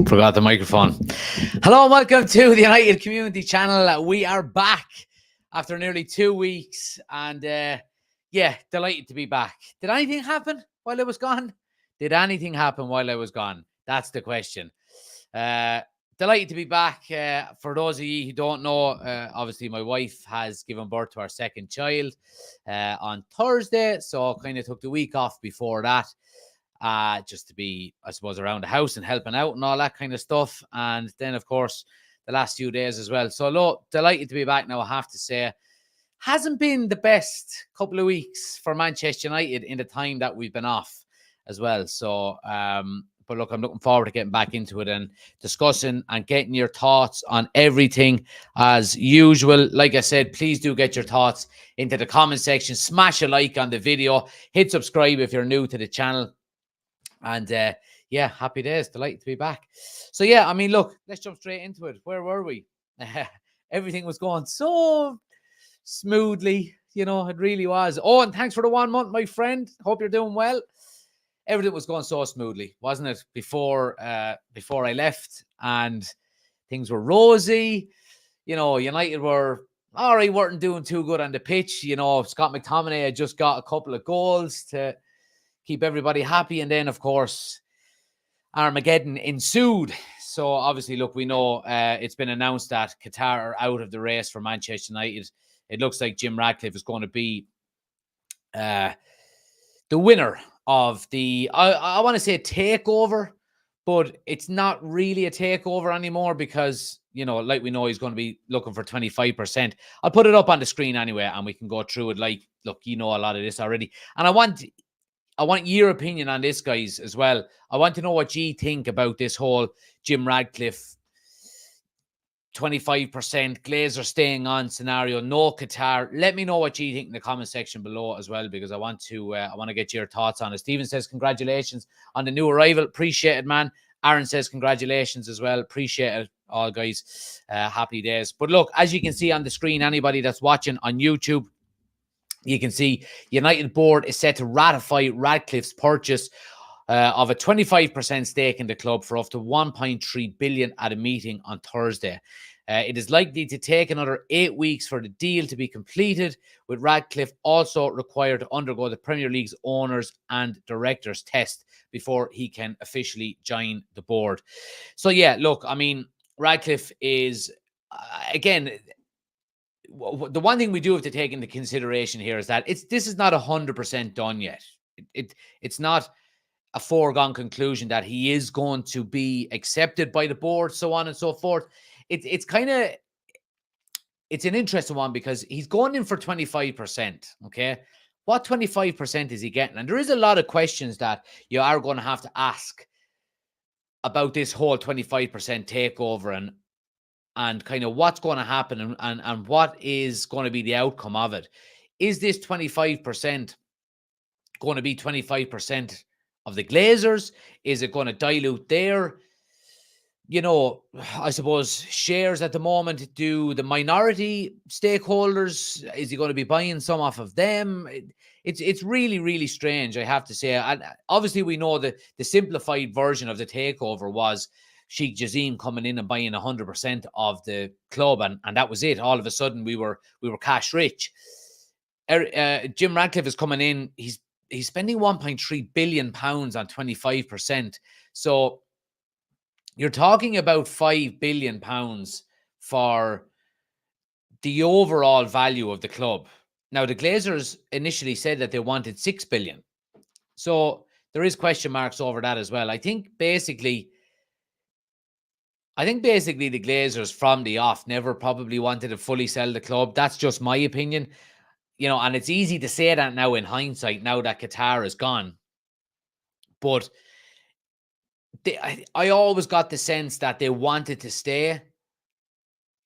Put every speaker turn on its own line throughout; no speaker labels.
Forgot the microphone. Hello and welcome to the United Community Channel. We are back after nearly 2 weeks and delighted to be back. Did anything happen while I was gone? Did anything happen while I was gone? That's the question. Delighted to be back. For those of you who don't know, obviously my wife has given birth to our second child on Thursday, so kind of took the week off before that. Just to be, I suppose, around the house and helping out and all that kind of stuff. And then, of course, the last few days as well. So, delighted to be back now, I have to say. Hasn't been the best couple of weeks for Manchester United in the time that we've been off as well. So, but look, I'm looking forward to getting back into it and discussing and getting your thoughts on everything as usual. Like I said, please do get your thoughts into the comment section. Smash a like on the video. Hit subscribe if you're new to the channel. And happy days. Delighted to be back. So I mean, look, let's jump straight into it. Where were we? Everything was going so smoothly, it really was. Oh, and thanks for the 1 month, my friend. Hope you're doing well. Everything was going so smoothly, wasn't it? Before I left, and things were rosy. United were all right, weren't doing too good on the pitch. Scott McTominay had just got a couple of goals to keep everybody happy. And then, of course, Armageddon ensued. So, obviously, look, we know it's been announced that Qatar are out of the race for Manchester United. It looks like Jim Ratcliffe is going to be the winner of the, I want to say takeover, but it's not really a takeover anymore because, like we know, he's going to be looking for 25%. I'll put it up on the screen anyway, and we can go through it. Like, look, a lot of this already. And I want your opinion on this, guys, as well. I want to know what you think about this whole Jim Ratcliffe 25% Glazer staying on scenario. No Qatar. Let me know what you think in the comment section below as well, because I want to get your thoughts on it. Stephen says congratulations on the new arrival. Appreciate it, man. Aaron says congratulations as well. Appreciate it, all guys. Happy days. But look, as you can see on the screen, anybody that's watching on YouTube, you can see United board is set to ratify Ratcliffe's purchase of a 25% stake in the club for up to 1.3 billion at a meeting on Thursday. It is likely to take another 8 weeks for the deal to be completed, with Ratcliffe also required to undergo the Premier League's owners and directors test before he can officially join the board. So look, I mean, Ratcliffe is, again, the one thing we do have to take into consideration here is that this is not 100% done yet. It's not a foregone conclusion that he is going to be accepted by the board, so on and so forth. It's an interesting one because he's going in for 25%. Okay, what 25% is he getting? And there is a lot of questions that you are going to have to ask about this whole 25% takeover and kind of what's going to happen and what is going to be the outcome of it. Is this 25% going to be 25% of the Glazers? Is it going to dilute their, I suppose, shares at the moment? Do the minority stakeholders, is he going to be buying some off of them? It's really, really strange, I have to say. And obviously, we know that the simplified version of the takeover was Sheikh Jassim coming in and buying 100% of the club, and that was it. All of a sudden, we were cash rich. Jim Ratcliffe is coming in. He's spending 1.3 billion pounds on 25%. So you're talking about 5 billion pounds for the overall value of the club. Now, the Glazers initially said that they wanted 6 billion. So there is question marks over that as well. I think basically the Glazers from the off never probably wanted to fully sell the club. That's just my opinion. And it's easy to say that now in hindsight, now that Qatar is gone. But I always got the sense that they wanted to stay,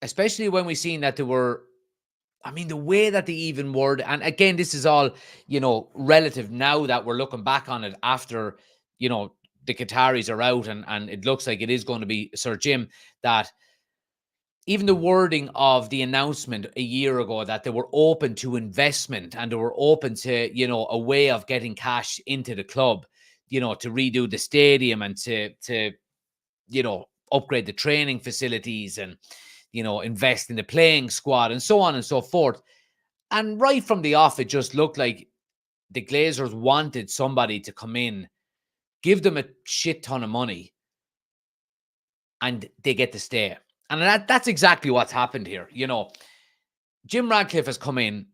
especially when we seen that they were, I mean, the way that they even word, and again, this is all, relative now that we're looking back on it after, the Qataris are out and it looks like it is going to be Sir Jim, that even the wording of the announcement a year ago that they were open to investment and they were open to, a way of getting cash into the club, to redo the stadium and to upgrade the training facilities and, invest in the playing squad and so on and so forth. And right from the off, it just looked like the Glazers wanted somebody to come in, give them a shit ton of money, and they get to stay. And that's exactly what's happened here. Jim Ratcliffe has come in.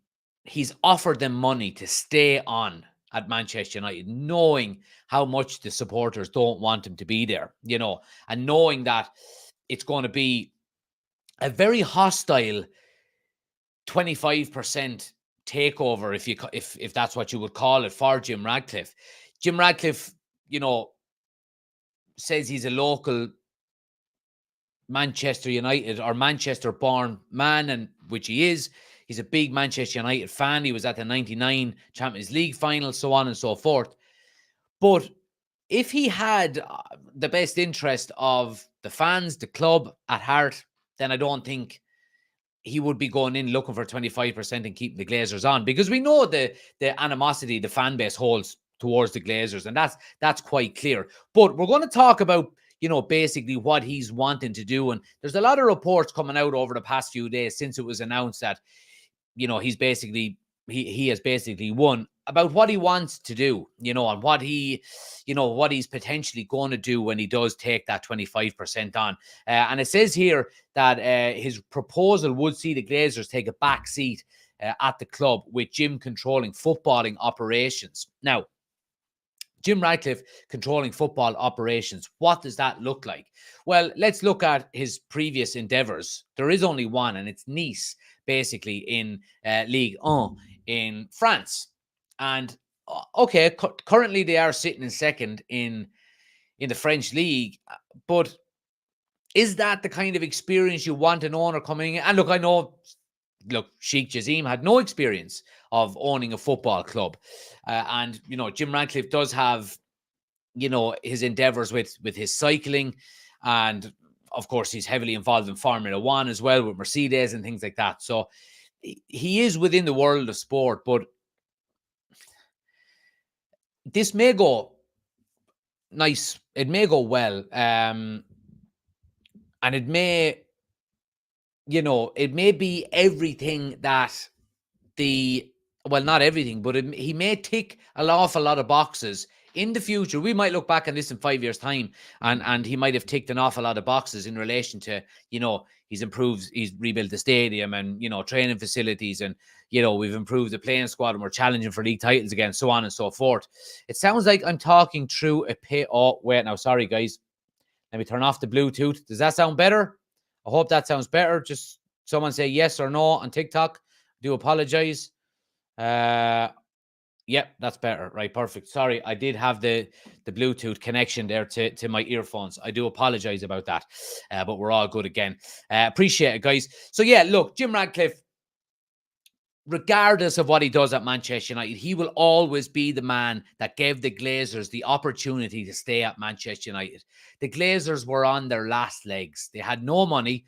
He's offered them money to stay on at Manchester United, knowing how much the supporters don't want him to be there, and knowing that it's going to be a very hostile 25% takeover, if that's what you would call it, for Jim Ratcliffe. Jim Ratcliffe, says he's a local Manchester United or Manchester-born man, and which he is. He's a big Manchester United fan. He was at the 99 Champions League final, so on and so forth. But if he had the best interest of the fans, the club at heart, then I don't think he would be going in looking for 25% and keeping the Glazers on, because we know the animosity the fan base holds towards the Glazers, and that's quite clear. But we're going to talk about, basically what he's wanting to do. And there's a lot of reports coming out over the past few days since it was announced that, he's basically, he has basically won, about what he wants to do, and what he's potentially going to do when he does take that 25% on. And it says here that his proposal would see the Glazers take a back seat at the club, with Jim controlling footballing operations. Now, Jim Ratcliffe controlling football operations, what does that look like? Well, let's look at his previous endeavours. There is only one, and it's Nice, basically, in Ligue 1 in France. And, okay, currently they are sitting in second in the French league. But is that the kind of experience you want an owner coming in? And look, I know, Sheikh Jassim had no experience of owning a football club. And, Jim Ratcliffe does have, his endeavours with his cycling. And, of course, he's heavily involved in Formula One as well, with Mercedes and things like that. So he is within the world of sport. But this may go nice. It may go well. And it may, it may be everything that not everything, but he may tick an awful lot of boxes in the future. We might look back on this in 5 years' time, and he might have ticked an awful lot of boxes in relation to, he's rebuilt the stadium and, training facilities, and, we've improved the playing squad, and we're challenging for league titles again, so on and so forth. It sounds like I'm talking through a pit. Oh, wait now. Sorry, guys. Let me turn off the Bluetooth. Does that sound better? I hope that sounds better. Just someone say yes or no on TikTok. I do apologize. Yep, that's better. Right, perfect. Sorry, I did have the Bluetooth connection there to my earphones. I do apologize about that, but we're all good again. Appreciate it, guys. So yeah, look, Jim Ratcliffe, regardless of what he does at Manchester United, he will always be the man that gave the Glazers the opportunity to stay at Manchester United. The Glazers were on their last legs. They had no money.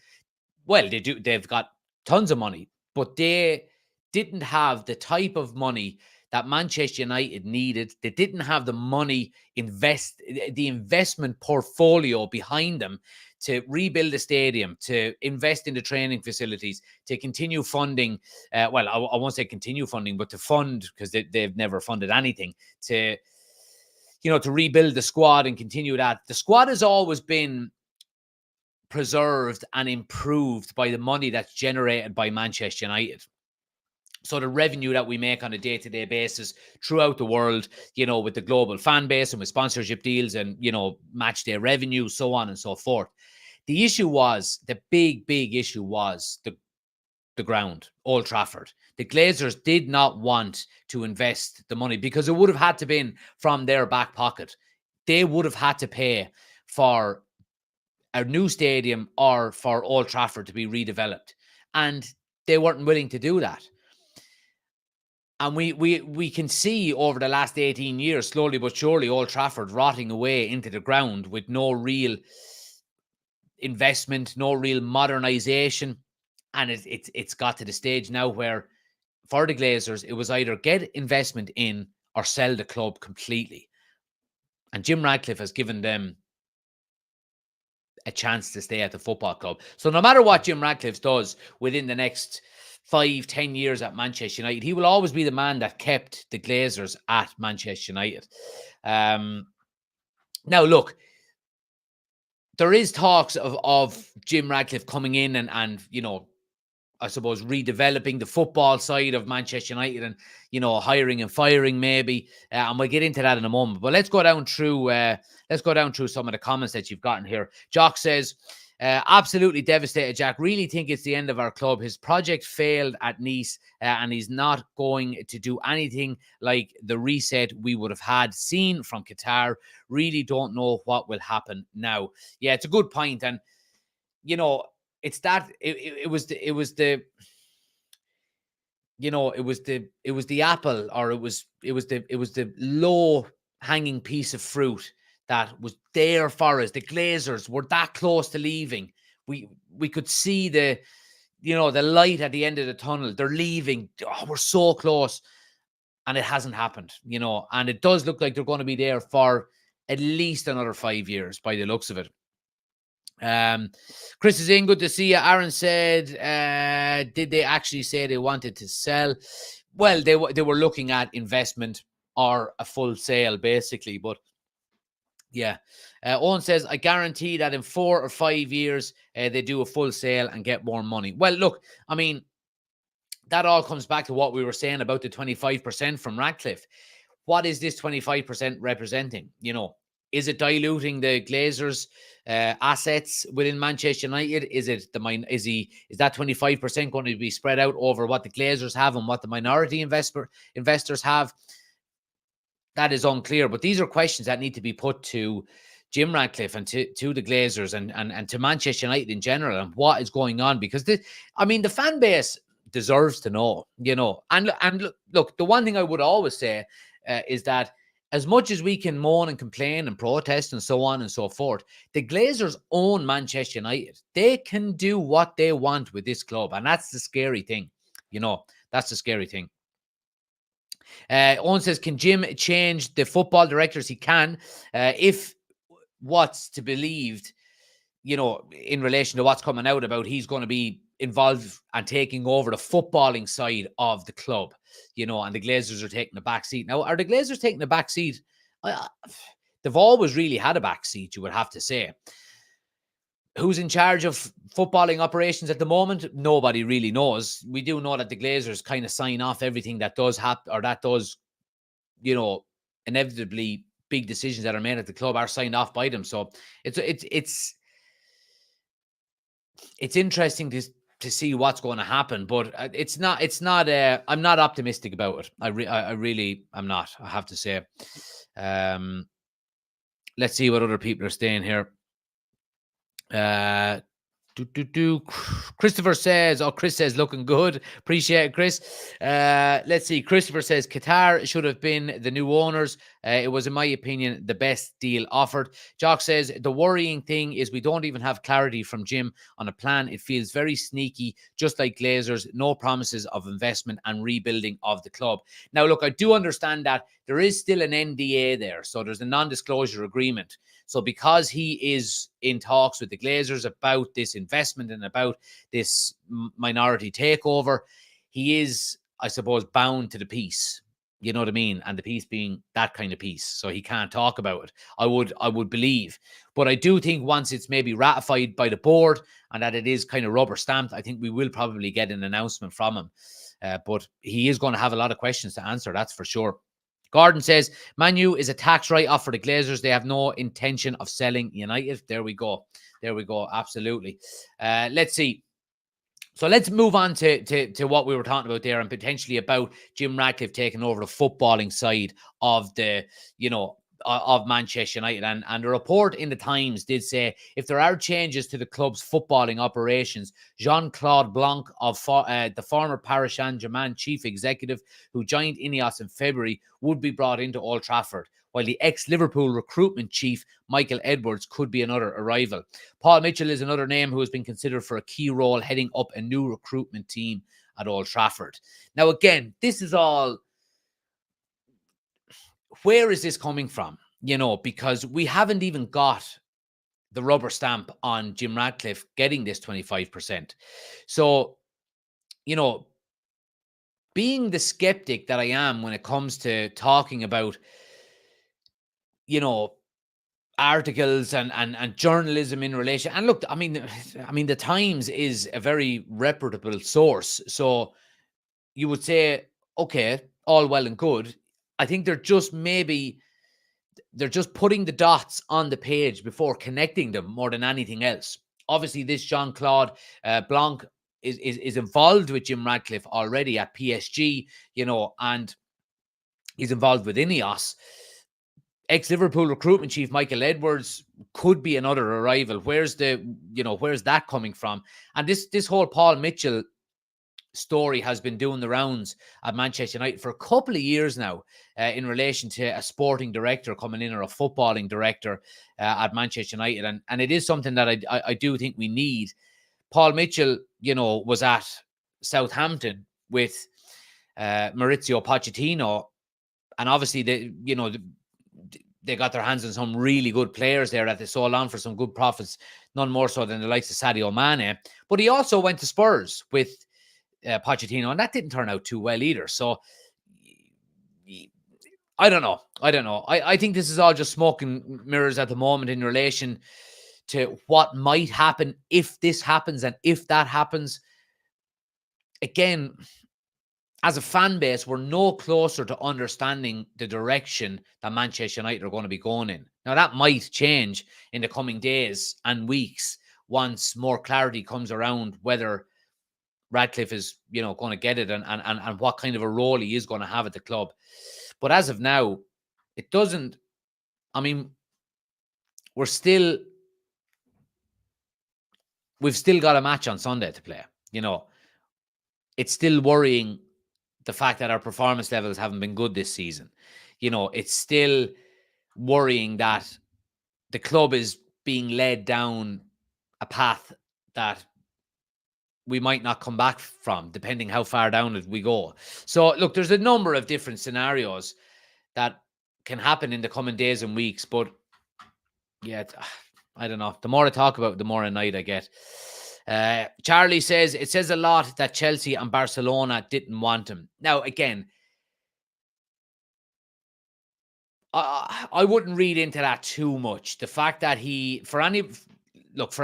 Well, they've got tons of money, but they didn't have the type of money that Manchester United needed. They didn't have the money, the investment portfolio behind them to rebuild the stadium, to invest in the training facilities, to continue funding. I won't say continue funding, but to fund, because they've never funded anything, to rebuild the squad and continue that. The squad has always been preserved and improved by the money that's generated by Manchester United. So the revenue that we make on a day-to-day basis throughout the world, with the global fan base and with sponsorship deals and, match day revenue, so on and so forth. The issue was, the big issue was the ground, Old Trafford. The Glazers did not want to invest the money, because it would have had to been from their back pocket. They would have had to pay for a new stadium or for Old Trafford to be redeveloped. And they weren't willing to do that. And we can see over the last 18 years, slowly but surely, Old Trafford rotting away into the ground with no real investment, no real modernisation. And it's got to the stage now where, for the Glazers, it was either get investment in or sell the club completely. And Jim Ratcliffe has given them a chance to stay at the football club. So no matter what Jim Ratcliffe does within the next 5-10 years at Manchester United, he will always be the man that kept the Glazers at Manchester United. Now, look, there is talks of Jim Ratcliffe coming in and I suppose redeveloping the football side of Manchester United and, hiring and firing maybe. And we'll get into that in a moment. But let's go down through some of the comments that you've gotten here. Jock says, absolutely devastated, Jack. Really think it's the end of our club. His project failed at Nice, and he's not going to do anything like the reset we would have had seen from Qatar. Really don't know what will happen now. Yeah, it's a good point. And, it's that it was the apple, or it was the low hanging piece of fruit that was there for us. The Glazers were that close to leaving. We could see the light at the end of the tunnel. They're leaving. Oh, we're so close, and it hasn't happened. And it does look like they're going to be there for at least another 5 years by the looks of it. Chris is in. Good to see you. Aaron said, did they actually say they wanted to sell? Well, they were looking at investment or a full sale, basically. But yeah, Owen says, I guarantee that in 4 or 5 years, they do a full sale and get more money. Well, look, I mean, that all comes back to what we were saying about the 25% from Ratcliffe. What is this 25% representing? Is it diluting the Glazers' assets within Manchester United? Is that 25% going to be spread out over what the Glazers have and what the minority investors have? That is unclear. But these are questions that need to be put to Jim Ratcliffe and to the Glazers and to Manchester United in general, and what is going on, because the fan base deserves to know. And look, the one thing I would always say is that, as much as we can moan and complain and protest and so on and so forth, the Glazers own Manchester United. They can do what they want with this club. And that's the scary thing. That's the scary thing. Owen says, can Jim change the football directors? He can. If what's to believed, in relation to what's coming out about, he's going to be involved and taking over the footballing side of the club, and the Glazers are taking the back seat. Now, are the Glazers taking the back seat? They've always really had a back seat, you would have to say. Who's in charge of footballing operations at the moment? Nobody really knows. We do know that the Glazers kind of sign off everything that does happen, or that does, inevitably big decisions that are made at the club are signed off by them. So it's interesting to see what's going to happen, but it's not. I'm not optimistic about it. I really am not. I have to say. Let's see what other people are saying here. Christopher says, Chris says, looking good. Appreciate it, Chris. Let's see. Christopher says, Qatar should have been the new owners. It was, in my opinion, the best deal offered. Jock says, the worrying thing is we don't even have clarity from Jim on a plan. It feels very sneaky, just like Glazers. No promises of investment and rebuilding of the club. Now, look, I do understand that there is still an NDA there. So there's a non-disclosure agreement. So because he is in talks with the Glazers about this investment and about this minority takeover, he is, I suppose, bound to the peace. You know what I mean? And the peace being that kind of peace. So he can't talk about it. I would believe. But I do think once it's maybe ratified by the board and that it is kind of rubber stamped, I think we will probably get an announcement from him. But he is going to have a lot of questions to answer, that's for sure. Gordon says, Man U is a tax write-off for the Glazers. They have no intention of selling United. There we go. Absolutely. Let's see. So let's move on to what we were talking about there, and potentially about Jim Ratcliffe taking over the footballing side of the, of Manchester United. And the report in the Times did say, if there are changes to the club's footballing operations, Jean-Claude Blanc, of the former Paris Saint-Germain chief executive who joined Ineos in February, would be brought into Old Trafford, while the ex-Liverpool recruitment chief, Michael Edwards, could be another arrival. Paul Mitchell is another name who has been considered for a key role heading up a new recruitment team at Old Trafford. Now, again, this is all... Where is this coming from? Because we haven't even got the rubber stamp on Jim Ratcliffe getting this 25%. So, being the skeptic that I am when it comes to talking about, articles and journalism in relation. And look, I mean, the Times is a very reputable source. So you would say, okay, all well and good. I think they're just putting the dots on the page before connecting them more than anything else. Obviously, this Jean-Claude Blanc is involved with Jim Ratcliffe already at PSG, and he's involved with Ineos. Ex-Liverpool recruitment chief Michael Edwards could be another arrival. Where's that coming from? And this whole Paul Mitchell story has been doing the rounds at Manchester United for a couple of years now, in relation to a sporting director coming in or a footballing director at Manchester United. And it is something that I do think we need. Paul Mitchell, was at Southampton with Maurizio Pochettino, and obviously they got their hands on some really good players there that they sold on for some good profits, none more so than the likes of Sadio Mane. But he also went to Spurs with Pochettino, and that didn't turn out too well either. So I don't know. I think this is all just smoke and mirrors at the moment in relation to what might happen if this happens and if that happens. Again, as a fan base, we're no closer to understanding the direction that Manchester United are going to be going in. Now, that might change in the coming days and weeks once more clarity comes around whether Ratcliffe is, going to get it and what kind of a role he is going to have at the club. But as of now, it doesn't. I mean, we've still got a match on Sunday to play. It's still worrying, the fact that our performance levels haven't been good this season. It's still worrying that the club is being led down a path that we might not come back from, depending how far down it we go. So, look, there's a number of different scenarios that can happen in the coming days and weeks. But, yeah, I don't know. The more I talk about it, the more annoyed I get. Charlie says, it says a lot that Chelsea and Barcelona didn't want him. Now, again, I wouldn't read into that too much. The fact that for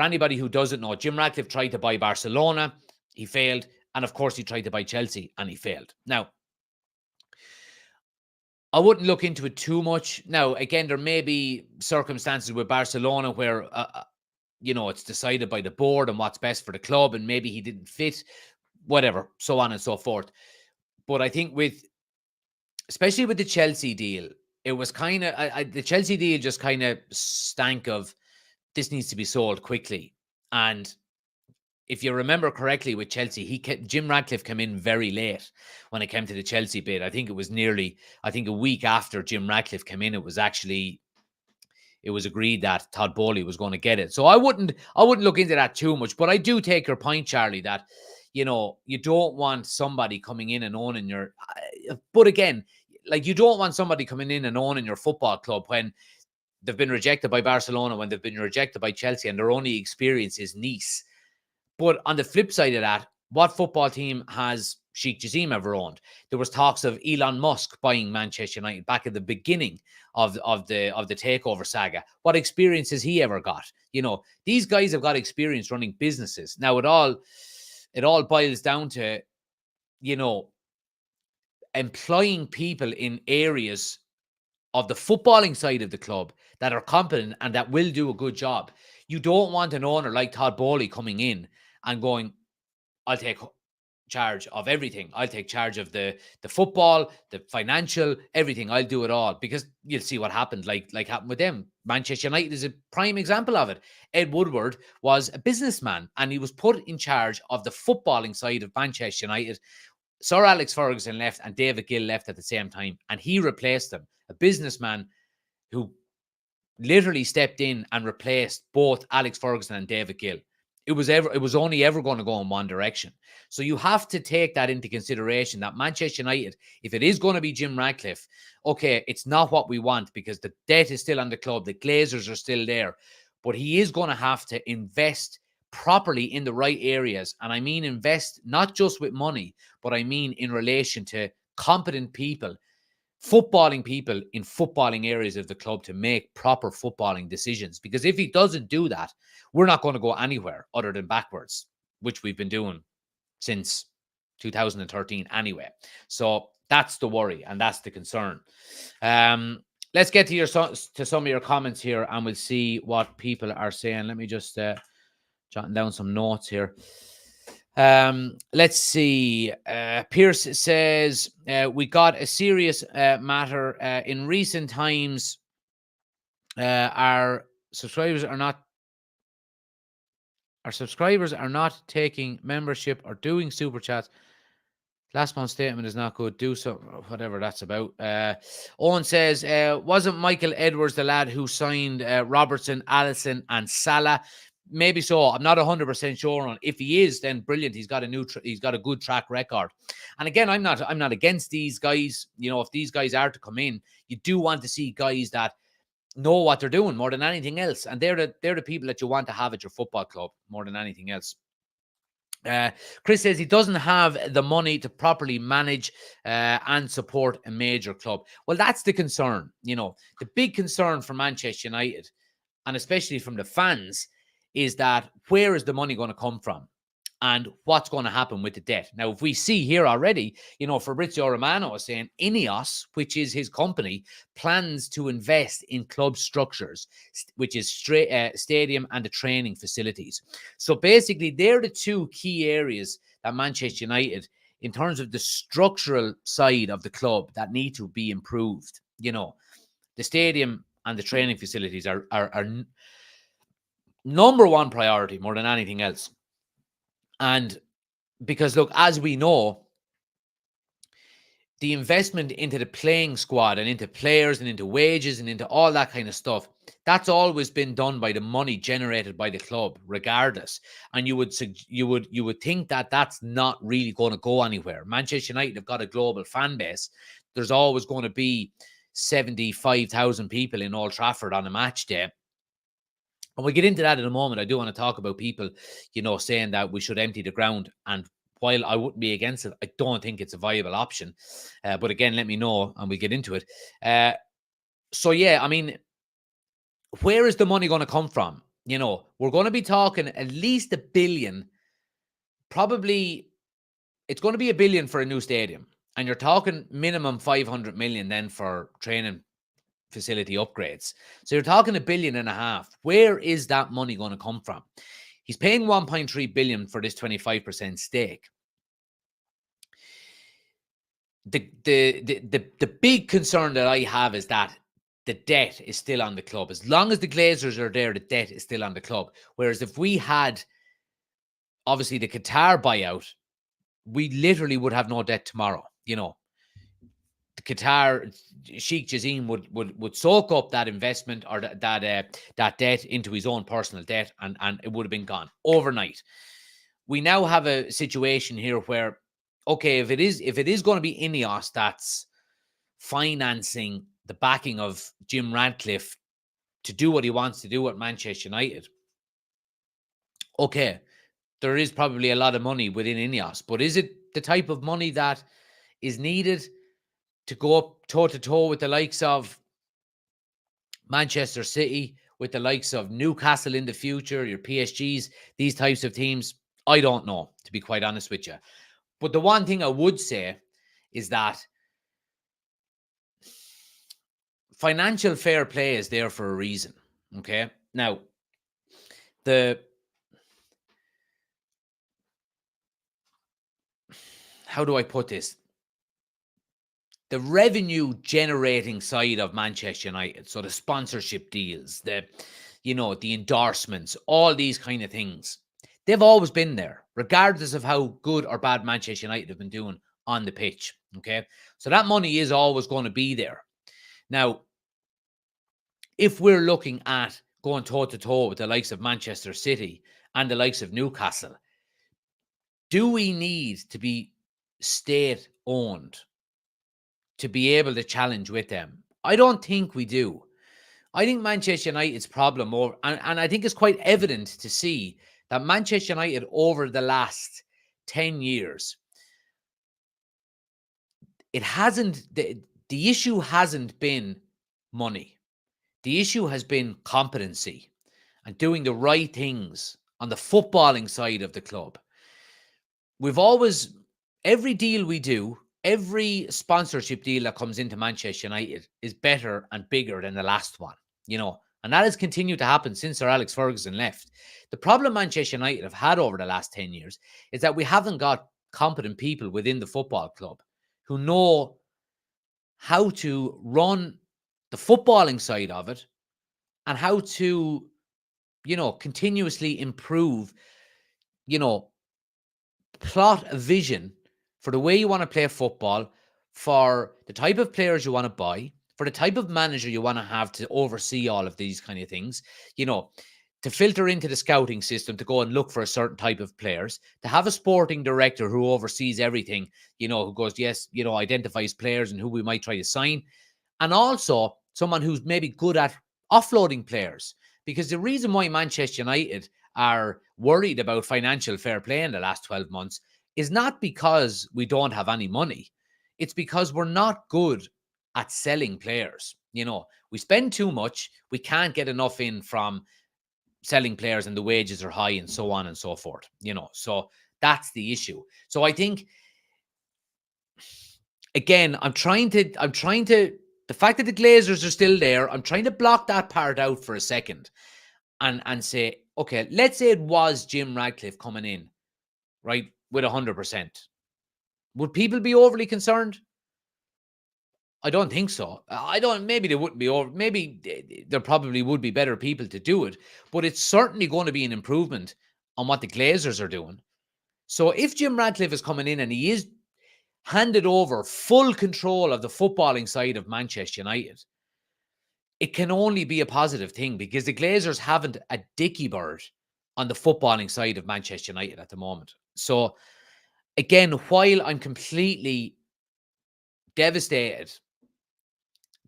anybody who doesn't know, Jim Ratcliffe tried to buy Barcelona, he failed. And of course, he tried to buy Chelsea and he failed. Now, I wouldn't look into it too much. Now, again, there may be circumstances with Barcelona where it's decided by the board and what's best for the club, and maybe he didn't fit, whatever, so on and so forth. But I think especially with the Chelsea deal, it was kind of, the Chelsea deal just kind of stank of, this needs to be sold quickly. And if you remember correctly with Chelsea, Jim Ratcliffe came in very late when it came to the Chelsea bid. I think it was a week after Jim Ratcliffe came in, it was agreed that Todd Bowley was going to get it. So I wouldn't look into that too much. But I do take your point, Charlie, that, you don't want somebody coming in and owning your... But again, you don't want somebody coming in and owning your football club when they've been rejected by Barcelona, when they've been rejected by Chelsea, and their only experience is Nice. But on the flip side of that, what football team has Sheikh Jassim ever owned? There was talks of Elon Musk buying Manchester United back at the beginning of the takeover saga. What experience has he ever got? These guys have got experience running businesses. Now, it all boils down to, employing people in areas of the footballing side of the club that are competent and that will do a good job. You don't want an owner like Todd Bowley coming in and going, I'll take charge of everything. I'll take charge of the football, the financial, everything. I'll do it all, because you'll see what happened, like happened with them. Manchester United is a prime example of it. Ed Woodward was a businessman and he was put in charge of the footballing side of Manchester United. Sir Alex Ferguson left and David Gill left at the same time, and he replaced him, a businessman who literally stepped in and replaced both Alex Ferguson and David Gill. It was only ever going to go in one direction. So you have to take that into consideration, that Manchester United, if it is going to be Jim Ratcliffe, okay, it's not what we want because the debt is still on the club. The Glazers are still there. but he is going to have to invest properly in the right areas. And I mean invest not just with money, but I mean in relation to competent people, footballing people in footballing areas of the club to make proper footballing decisions. Because if he doesn't do that, we're not going to go anywhere other than backwards, which we've been doing since 2013 anyway. So that's the worry and that's the concern. Let's get to some of your comments here, and we'll see what people are saying. Let me just jotting down some notes here. Let's see. Pierce says we got a serious matter in recent times. Our subscribers are not taking membership or doing super chats. Last month's statement is not good. Do so, whatever that's about. Owen says, wasn't Michael Edwards the lad who signed Robertson, Allison, and Salah? Maybe so. I'm not 100% sure on. If he is, then brilliant. He's got a good track record. And again, I'm not against these guys. You know, if these guys are to come in, you do want to see guys that know what they're doing more than anything else. And they're the people that you want to have at your football club more than anything else. Chris says he doesn't have the money to properly manage and support a major club. Well, that's the concern. You know, the big concern for Manchester United, and especially from the fans, is that where is the money going to come from? And what's going to happen with the debt? Now, if we see here already, you know, Fabrizio Romano is saying Ineos, which is his company, plans to invest in club structures, which is stadium and the training facilities. So basically, they're the two key areas that Manchester United, in terms of the structural side of the club, that need to be improved. You know, the stadium and the training facilities are number one priority more than anything else. And because, look, as we know, the investment into the playing squad and into players and into wages and into all that kind of stuff, that's always been done by the money generated by the club, regardless. And you would think that that's not really going to go anywhere. Manchester United have got a global fan base. There's always going to be 75,000 people in Old Trafford on a match day. And we'll get into that in a moment. I do want to talk about people, you know, saying that we should empty the ground. And while I wouldn't be against it, I don't think it's a viable option. But again, let me know and we'll get into it. So, yeah, I mean, where is the money going to come from? You know, we're going to be talking at least $1 billion. Probably it's going to be $1 billion for a new stadium. And you're talking minimum 500 million then for training facility upgrades. So you're talking $1.5 billion. Where is that money going to come from? He's paying 1.3 billion for this 25% stake. The big concern that I have is that the debt is still on the club. As long as the Glazers are there, the debt is still on the club. Whereas if we had, obviously, the Qatar buyout, we literally would have no debt tomorrow. You know, the Qatar Sheikh Jassim would soak up that investment or that debt into his own personal debt, and it would have been gone overnight. We now have a situation here where, okay, if it is going to be Ineos that's financing the backing of Jim Ratcliffe to do what he wants to do at Manchester United, okay, there is probably a lot of money within Ineos, but is it the type of money that is needed to go up toe-to-toe with the likes of Manchester City, with the likes of Newcastle in the future, your PSGs, these types of teams? I don't know, to be quite honest with you. But the one thing I would say is that financial fair play is there for a reason, okay? Now, how do I put this? The revenue generating side of Manchester United, so the sponsorship deals, the endorsements, all these kind of things, they've always been there, regardless of how good or bad Manchester United have been doing on the pitch, okay? So that money is always going to be there. Now, if we're looking at going toe-to-toe with the likes of Manchester City and the likes of Newcastle, do we need to be state-owned to be able to challenge with them? I don't think we do. I think Manchester United's problem, and I think it's quite evident to see that Manchester United over the last 10 years, it hasn't, the issue hasn't been money. The issue has been competency and doing the right things on the footballing side of the club. We've always, every deal we do, every sponsorship deal that comes into Manchester United is better and bigger than the last one, and that has continued to happen since Sir Alex Ferguson left. The problem Manchester United have had over the last 10 years is that we haven't got competent people within the football club who know how to run the footballing side of it and how to, continuously improve, plot a vision for the way you want to play football, for the type of players you want to buy, for the type of manager you want to have to oversee all of these kind of things, to filter into the scouting system, to go and look for a certain type of players, to have a sporting director who oversees everything, who goes, yes, identifies players and who we might try to sign. And also someone who's maybe good at offloading players. Because the reason why Manchester United are worried about financial fair play in the last 12 months is not because we don't have any money. It's because we're not good at selling players. We spend too much. We can't get enough in from selling players, and the wages are high and so on and so forth. So that's the issue. So I think, again, I'm trying to, the fact that the Glazers are still there, I'm trying to block that part out for a second and say, okay, let's say it was Jim Ratcliffe coming in, right, with 100%. Would people be overly concerned? I don't think so. Maybe they wouldn't be over. Maybe there probably would be better people to do it, but it's certainly going to be an improvement on what the Glazers are doing. So if Jim Ratcliffe is coming in and he is handed over full control of the footballing side of Manchester United, it can only be a positive thing, because the Glazers haven't a dicky bird on the footballing side of Manchester United at the moment. So again, while I'm completely devastated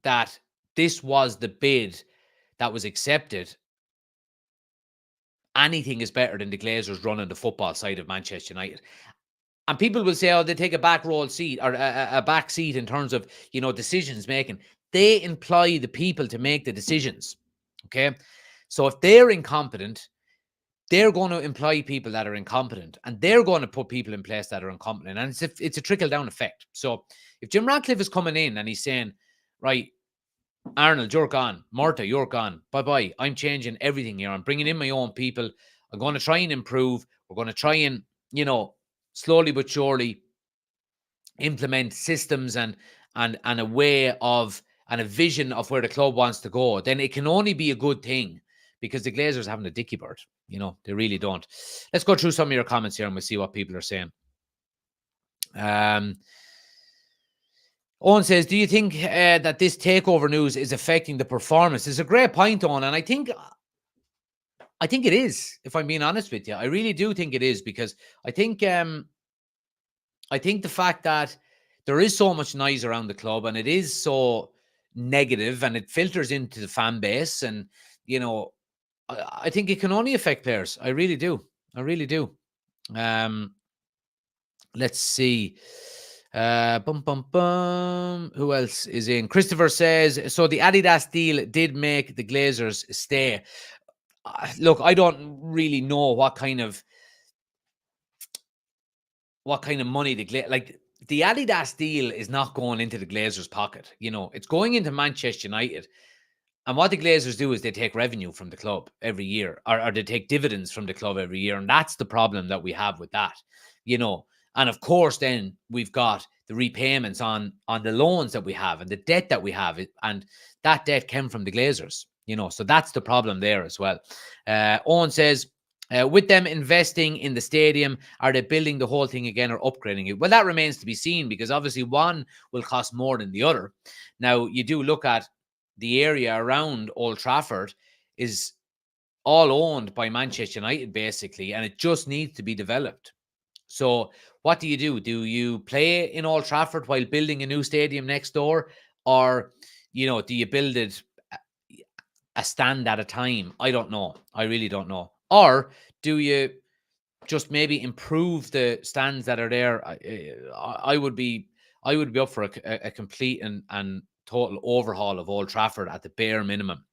that this was the bid that was accepted, anything is better than the Glazers running the football side of Manchester United. And people will say, oh, they take a back row seat or a back seat in terms of, decisions making. They employ the people to make the decisions. Okay. So if they're incompetent, they're going to employ people that are incompetent, and they're going to put people in place that are incompetent. And it's a trickle down effect. So if Jim Ratcliffe is coming in and he's saying, right, Arnold, you're gone. Marta, you're gone. Bye-bye. I'm changing everything here. I'm bringing in my own people. I'm going to try and improve. We're going to try and, slowly but surely implement systems and a way of, and a vision of where the club wants to go. Then it can only be a good thing, because the Glazers haven't a dicky bird. They really don't. Let's go through some of your comments here and we'll see what people are saying. Owen says, do you think that this takeover news is affecting the performance? It's a great point, Owen, and I think it is, if I'm being honest with you. I really do think it is, because I think the fact that there is so much noise around the club and it is so negative and it filters into the fan base, and, I think it can only affect players. I really do. I really do. Let's see. Who else is in? Christopher says, so the Adidas deal did make the Glazers stay. Look, I don't really know what kind of money the Adidas deal is not going into the Glazers' pocket. It's going into Manchester United. And what the Glazers do is they take revenue from the club every year, or they take dividends from the club every year. And that's the problem that we have with that, And of course, then we've got the repayments on the loans that we have and the debt that we have. And that debt came from the Glazers, so that's the problem there as well. Owen says, with them investing in the stadium, are they building the whole thing again or upgrading it? Well, that remains to be seen, because obviously one will cost more than the other. Now, you do look at the area around Old Trafford is all owned by Manchester United, basically, and it just needs to be developed. So what do? Do you play in Old Trafford while building a new stadium next door? Or, do you build it a stand at a time? I don't know. I really don't know. Or do you just maybe improve the stands that are there? I would be up for a complete and total overhaul of Old Trafford at the bare minimum.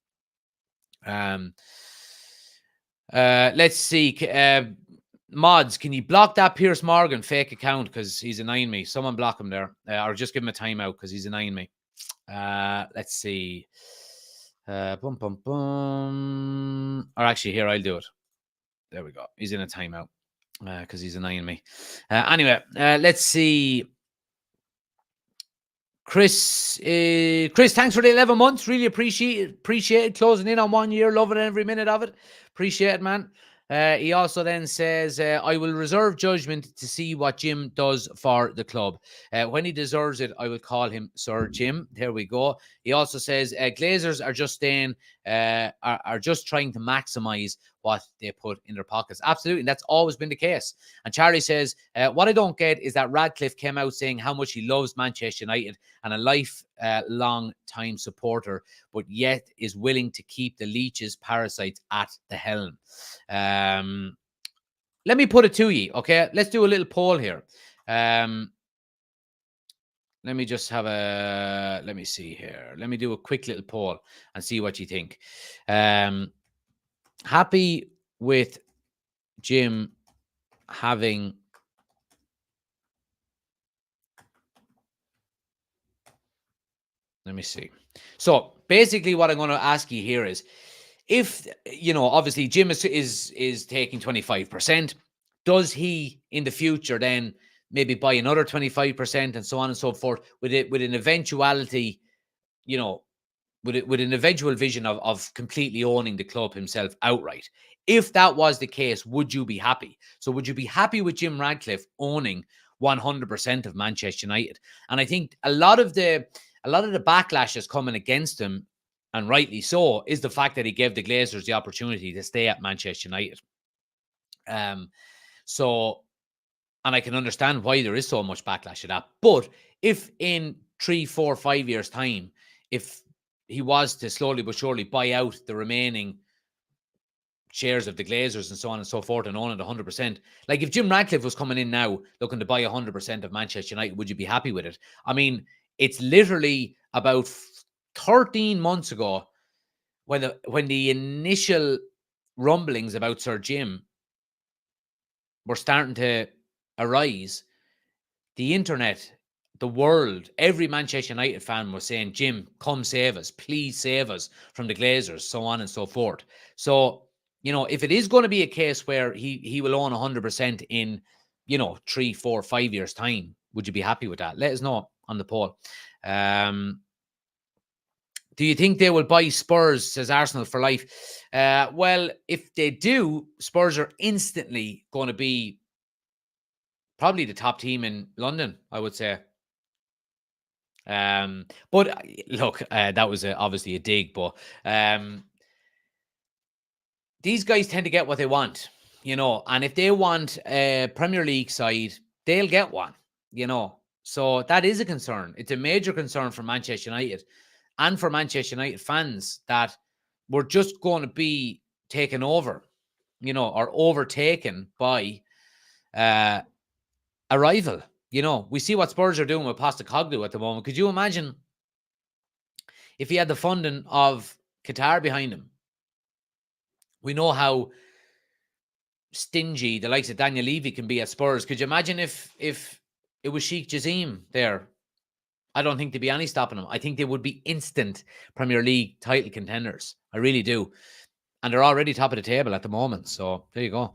Let's see. Mods, can you block that Pierce Morgan fake account because he's annoying me? Someone block him there, or just give him a timeout because he's annoying me. Let's see. Boom, boom, boom. Or actually, here, I'll do it. There we go. He's in a timeout because he's annoying me. Anyway, let's see. Chris, thanks for the 11 months. Really appreciate it. Closing in on 1 year. Loving every minute of it. Appreciate it, man. He also then says, I will reserve judgment to see what Jim does for the club. When he deserves it, I will call him Sir Jim. There we go. He also says, Glazers are just are just trying to maximize what they put in their pockets. Absolutely. And that's always been the case. And Charlie says, what I don't get is that Ratcliffe came out saying how much he loves Manchester United and a lifelong time supporter, but yet is willing to keep the leeches parasites at the helm. Let me put it to you, okay? Let's do a little poll here. Let me just have let me see here. Let me do a quick little poll and see what you think. Happy with Jim having let me see. So basically what I'm going to ask you here is, if, obviously Jim is taking 25%, does he in the future then maybe buy another 25% and so on and so forth with an eventuality, with an eventual vision of completely owning the club himself outright? If that was the case, would you be happy? So would you be happy with Jim Ratcliffe owning 100% of Manchester United? And I think a lot of the backlash is coming against him, and rightly so, is the fact that he gave the Glazers the opportunity to stay at Manchester United. So, and I can understand why there is so much backlash to that. But if in 3, 4, 5 years' time, if he was to slowly but surely buy out the remaining shares of the Glazers and so on and so forth and own it 100%, like if Jim Ratcliffe was coming in now looking to buy 100% of Manchester United, would you be happy with it? I mean, it's literally about 13 months ago when the initial rumblings about Sir Jim were starting to arise. The internet, the world, every Manchester United fan was saying, Jim, come save us. Please save us from the Glazers, so on and so forth. So, if it is going to be a case where he will own 100% in, 3, 4, 5 years' time, would you be happy with that? Let us know on the poll. Do you think they will buy Spurs, says Arsenal for life? Well, if they do, Spurs are instantly going to be probably the top team in London, I would say. But look, that was obviously a dig, but these guys tend to get what they want, and if they want a Premier League side, they'll get one, So that is a concern. It's a major concern for Manchester United and for Manchester United fans that we're just going to be taken over, or overtaken by a rival. We see what Spurs are doing with Postecoglou at the moment. Could you imagine if he had the funding of Qatar behind him? We know how stingy the likes of Daniel Levy can be at Spurs. Could you imagine if it was Sheikh Jassim there? I don't think there'd be any stopping them. I think they would be instant Premier League title contenders. I really do. And they're already top of the table at the moment. So there you go.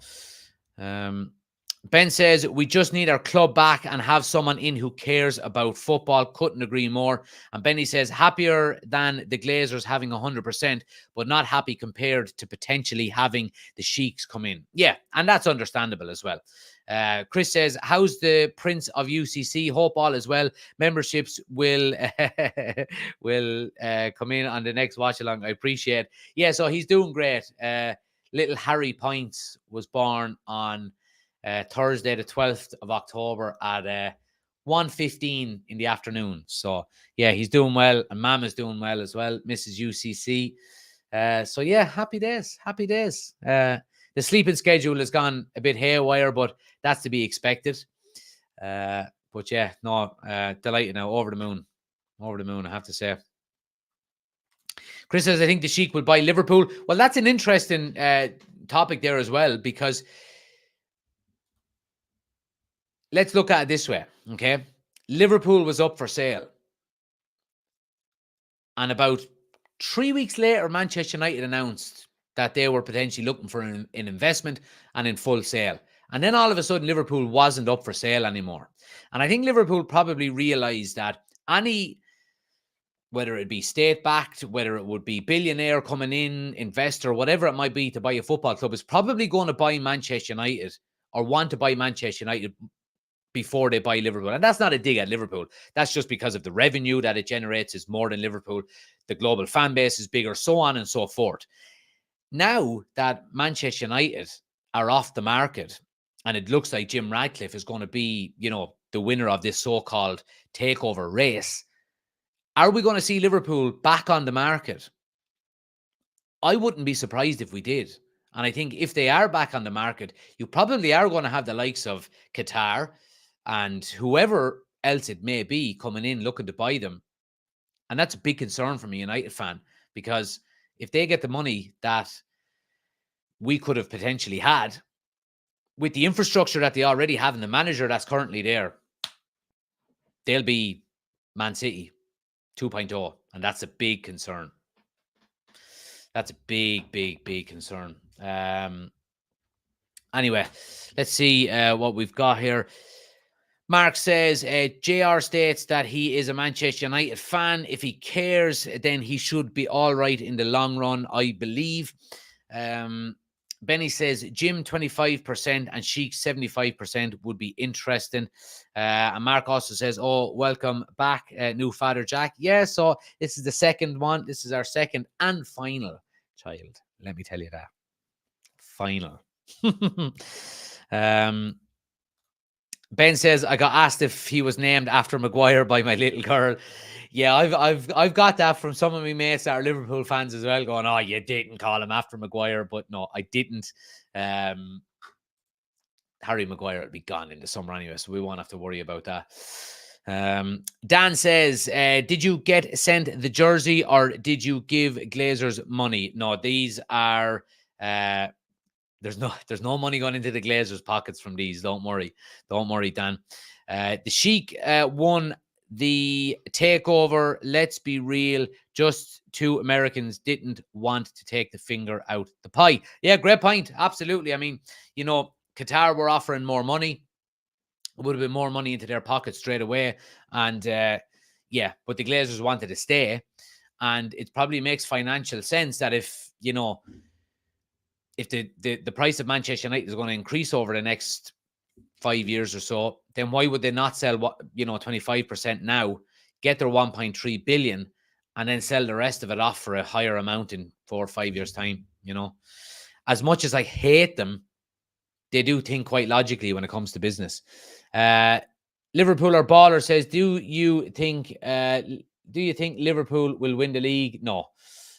Ben says, we just need our club back and have someone in who cares about football. Couldn't agree more. And Benny says, happier than the Glazers having 100%, but not happy compared to potentially having the Sheiks come in. Yeah, and that's understandable as well. Chris says, how's the Prince of UCC? Hope all as well. Memberships will come in on the next watch along. I appreciate it. Yeah, so he's doing great. Little Harry Points was born on Thursday, the 12th of October at 1:15 in the afternoon. So, yeah, he's doing well. And Mama's doing well as well, Mrs. UCC. So yeah, happy days. The sleeping schedule has gone a bit haywire, but that's to be expected. But yeah, no, delighted now, over the moon, I have to say. Chris says, I think the Sheikh will buy Liverpool. Well, that's an interesting topic there as well, because let's look at it this way, okay? Liverpool was up for sale. And about 3 weeks later, Manchester United announced that they were potentially looking for an investment and in full sale. And then all of a sudden, Liverpool wasn't up for sale anymore. And I think Liverpool probably realised that any, whether it be state-backed, whether it would be billionaire coming in, investor, whatever it might be to buy a football club, is probably going to buy Manchester United or want to buy Manchester United before they buy Liverpool. And that's not a dig at Liverpool. That's just because of the revenue that it generates is more than Liverpool. The global fan base is bigger, so on and so forth. Now that Manchester United are off the market and it looks like Jim Ratcliffe is going to be, the winner of this so-called takeover race, are we going to see Liverpool back on the market? I wouldn't be surprised if we did. And I think if they are back on the market, you probably are going to have the likes of Qatar and whoever else it may be coming in looking to buy them. And that's a big concern from a United fan, because if they get the money that we could have potentially had with the infrastructure that they already have and the manager that's currently there, they'll be Man City 2.0. And that's a big concern. That's a big, big, big concern. Anyway, let's see what we've got here. Mark says, JR states that he is a Manchester United fan. If he cares, then he should be all right in the long run, I believe. Benny says, Jim 25% and Sheik 75% would be interesting. And Mark also says, oh, welcome back, new Father Jack. Yeah, so this is the second one. This is our second and final child. Let me tell you that. Final. Ben says, I got asked if he was named after Maguire by my little girl. Yeah, I've got that from some of my mates that are Liverpool fans as well, going, oh, you didn't call him after Maguire. But no, I didn't. Harry Maguire will be gone in the summer anyway, so we won't have to worry about that. Dan says, did you get sent the jersey or did you give Glazers money? No, these are... There's no money going into the Glazers' pockets from these. Don't worry, Dan. The Sheik won the takeover. Let's be real. Just two Americans didn't want to take the finger out the pie. Yeah, great point. Absolutely. I mean, Qatar were offering more money. It would have been more money into their pockets straight away. And but the Glazers wanted to stay. And it probably makes financial sense that if the price of Manchester United is going to increase over the next 5 years or so, then why would they not sell 25% now, get their 1.3 billion, and then sell the rest of it off for a higher amount in 4 or 5 years' time? As much as I hate them, they do think quite logically when it comes to business. Liverpool or Baller says, do you think Liverpool will win the league? No.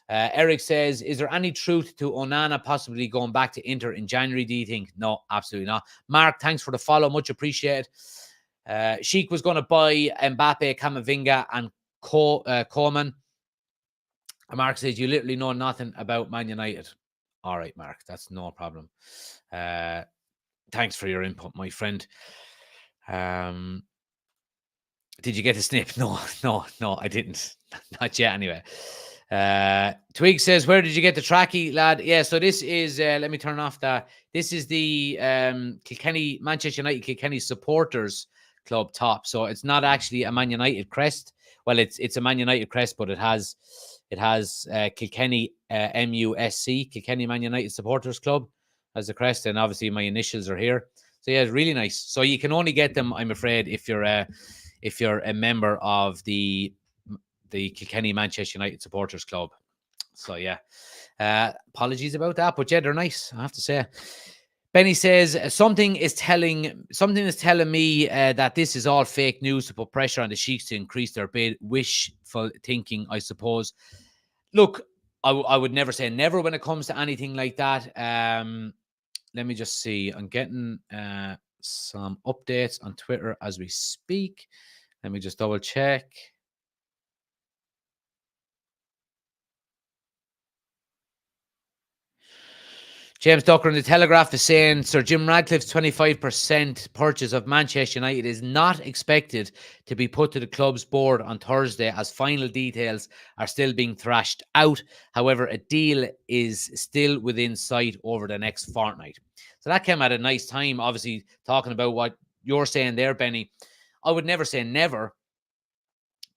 Eric says, is there any truth to Onana possibly going back to Inter in January, do you think? No, absolutely not. Mark, thanks for the follow. Much appreciated. Sheik was going to buy Mbappe, Camavinga, and Coman. Mark says, you literally know nothing about Man United. All right, Mark, that's no problem. Thanks for your input, my friend. Did you get a snip? No, I didn't. Not yet, anyway. Twig says, where did you get the trackie, lad? Yeah, so this is, let me turn off that. This is the Manchester United Kilkenny Supporters Club top. So it's not actually a Man United crest. Well, it's a Man United crest, but it has Kilkenny MUFC, Kilkenny Man United Supporters Club as a crest, and obviously my initials are here. So yeah, it's really nice. So you can only get them, I'm afraid, if you're a member of the Kilkenny Manchester United Supporters Club. So yeah, apologies about that, but yeah, they're nice, I have to say. Benny says, something is telling me that this is all fake news to put pressure on the Sheiks to increase their bid. Wishful thinking, I suppose. Look, I would never say never when it comes to anything like that. Let me just see. I'm getting some updates on Twitter as we speak. Let me just double check. James Ducker in the Telegraph is saying Sir Jim Radcliffe's 25% purchase of Manchester United is not expected to be put to the club's board on Thursday, as final details are still being thrashed out. However, a deal is still within sight over the next fortnight. So that came at a nice time, obviously, talking about what you're saying there, Benny. I would never say never.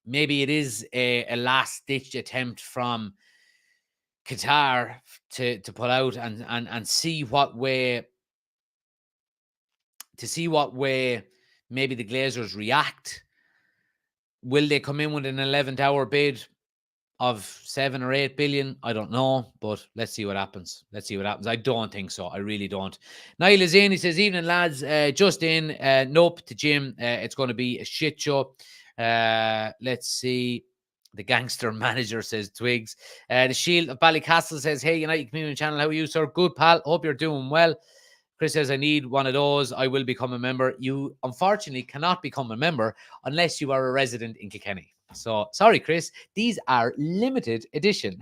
Maybe it is a last-ditch attempt from Qatar to pull out and see what way maybe the Glazers react. Will they come in with an 11th hour bid of 7 or 8 billion? I don't know, but let's see what happens. I don't think so. I really don't. Niall is in. He says, evening lads, just in. Nope to Jim. It's going to be a shit show. Let's see. The gangster manager says Twigs. The Shield of Ballycastle says, hey, United Community Channel, how are you, sir? Good, pal. Hope you're doing well. Chris says, I need one of those. I will become a member. You, unfortunately, cannot become a member unless you are a resident in Kilkenny. So, sorry, Chris. These are limited edition.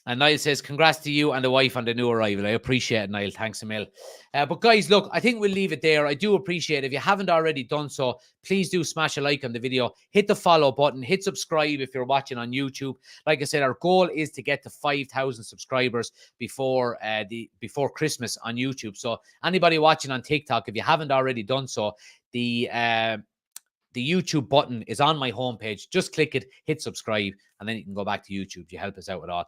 And Niall says, congrats to you and the wife on the new arrival. I appreciate it, Niall. Thanks a mil. But guys, look, I think we'll leave it there. I do appreciate it. If you haven't already done so, please do smash a like on the video. Hit the follow button. Hit subscribe if you're watching on YouTube. Like I said, our goal is to get to 5,000 subscribers before Christmas on YouTube. So anybody watching on TikTok, if you haven't already done so, the YouTube button is on my homepage. Just click it, hit subscribe, and then you can go back to YouTube. You help us out with all.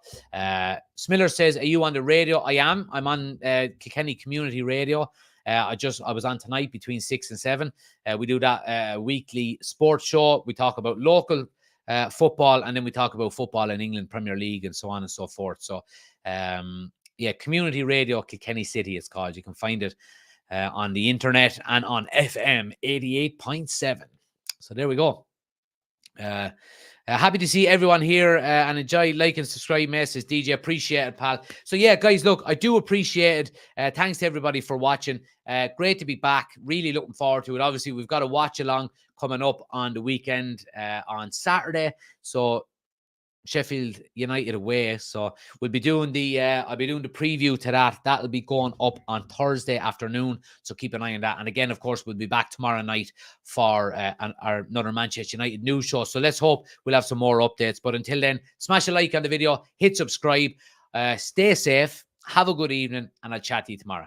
Smiller says, are you on the radio? I am. I'm on Kilkenny Community Radio. I was on tonight between 6 and 7. We do that weekly sports show. We talk about local football, and then we talk about football in England, Premier League, and so on and so forth. So, Community Radio Kilkenny City it's called. You can find it on the internet and on FM 88.7. So there we go. Happy to see everyone here and enjoy, like and subscribe. Message DJ, appreciate it, pal. So yeah, guys, look, I do appreciate it. Thanks to everybody for watching. Great to be back. Really looking forward to it. Obviously, we've got a watch along coming up on the weekend on Saturday. So Sheffield United away, so we'll be doing I'll be doing the preview to that. That'll be going up on Thursday afternoon, so keep an eye on that. And again, of course, we'll be back tomorrow night for our another Manchester United news show. So let's hope we'll have some more updates. But until then, smash a like on the video, hit subscribe, stay safe, have a good evening, and I'll chat to you tomorrow.